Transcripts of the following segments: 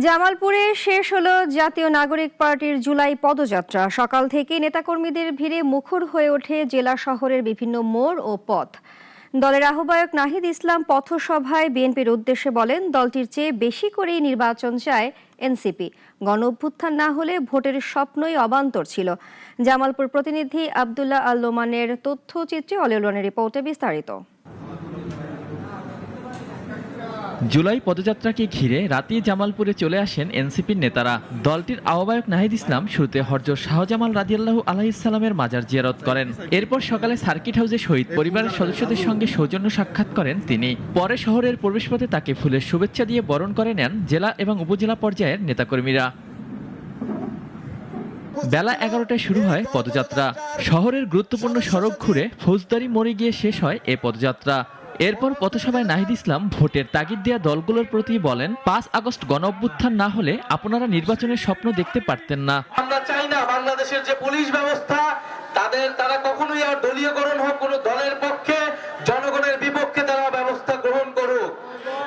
জামালপুরে শেষ হলো জাতীয় নাগরিক পার্টির জুলাই পদযাত্রা। সকাল থেকে নেতাকর্মীদের ভিড়ে মুখর হয়ে ওঠে জেলা শহরের বিভিন্ন মোড় ও পথ। দলের আহ্বায়ক নাহিদ ইসলাম পথসভায় বিএনপির উদ্দেশ্যে বলেন, দলটির চেয়ে বেশি করেই নির্বাচন চায় এনসিপি। গণ অভ্যুত্থান না হলে ভোটের স্বপ্নই অবান্তর ছিল। জামালপুর প্রতিনিধি আব্দুল্লাহ আল লোমানের তথ্যচিত্রে অলিউলনের রিপোর্টে বিস্তারিত। জুলাই পদযাত্রাকে ঘিরে রাতেই জামালপুরে চলে আসেন এনসিপির নেতারা। দলটির আহ্বায়ক নাহিদ ইসলাম শুরুতে হযরত শাহজামাল রাদিয়াল্লাহু আলাইহিস সালামের মাজার জিয়ারত করেন। এরপর সকালে সার্কিট হাউসে শহীদ পরিবারের সদস্যদের সঙ্গে সৌজন্য সাক্ষাৎ করেন তিনি। পরে শহরের প্রবেশপথে তাকে ফুলের শুভেচ্ছা দিয়ে বরণ করে নেন জেলা এবং উপজেলা পর্যায়ের নেতাকর্মীরা। বেলা 11টায় শুরু হয় পদযাত্রা। শহরের গুরুত্বপূর্ণ সড়ক ঘুরে ফৌজদারি মোড়ে গিয়ে শেষ হয় এই পদযাত্রা। এরপর পথসভায় নাহিদ ইসলাম ভোটের তাগিদ দেয়া দলগুলোর প্রতি বলেন, 5 আগস্ট গণ অভ্যুত্থান না হলে আপনারা নির্বাচনের স্বপ্ন দেখতে পারতেন না। আমরা চাই না বাংলাদেশের যে পুলিশ ব্যবস্থা তারা কখনোই আর দলীয়করণ হোক, কোনো দলের পক্ষে জনগণের বিপক্ষে তারা ব্যবস্থা গ্রহণ করুক।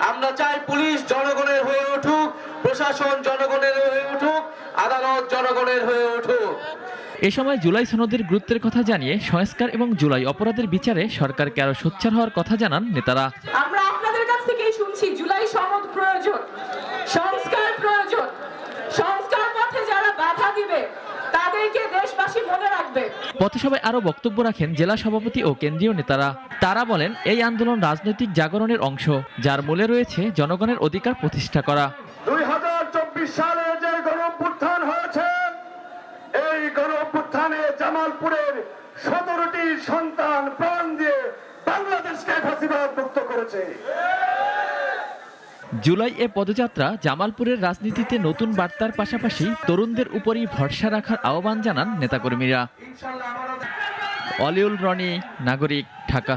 আমরা চাই পুলিশ জনগণের হয়ে উঠুক, প্রশাসন জনগণের হয়ে উঠুক, আদালত জনগণের হয়ে উঠুক। এ সময় জুলাই সনদের গুরুত্বের কথা জানিয়ে সংস্কার এবং জুলাই অপরাধের বিচারে সরকারকে আরো সোচ্চার হওয়ার কথা জানান নেতারা। আমরা আপনাদের কাছ থেকেই শুনছি জুলাই সনদ প্রয়োজন, সংস্কার প্রয়োজন। সংস্কার পথে যারা বাধা দিবে তাদেরকে দেশবাসী মনে রাখবে। পথসভায় আরো বক্তব্য রাখেন জেলা সভাপতি ও কেন্দ্রীয় নেতারা। তারা বলেন, এই আন্দোলন রাজনৈতিক জাগরণের অংশ, যার মূলে রয়েছে জনগণের অধিকার প্রতিষ্ঠা করা। 2024 সালে যে গণ অভ্যুত্থান হয়েছে, এই গণ অভ্যুত্থানে জামালপুরের 17টি সন্তান প্রাণ দিয়ে বাংলাদেশকে ফ্যাসিবাদ মুক্ত করেছে। জুলাই এ পদযাত্রা জামালপুরের রাজনীতিতে নতুন বার্তার পাশাপাশি তরুণদের উপরই ভরসা রাখার আহ্বান জানান নেতাকর্মীরা। অলিউল রনি, নাগরিক, ঢাকা।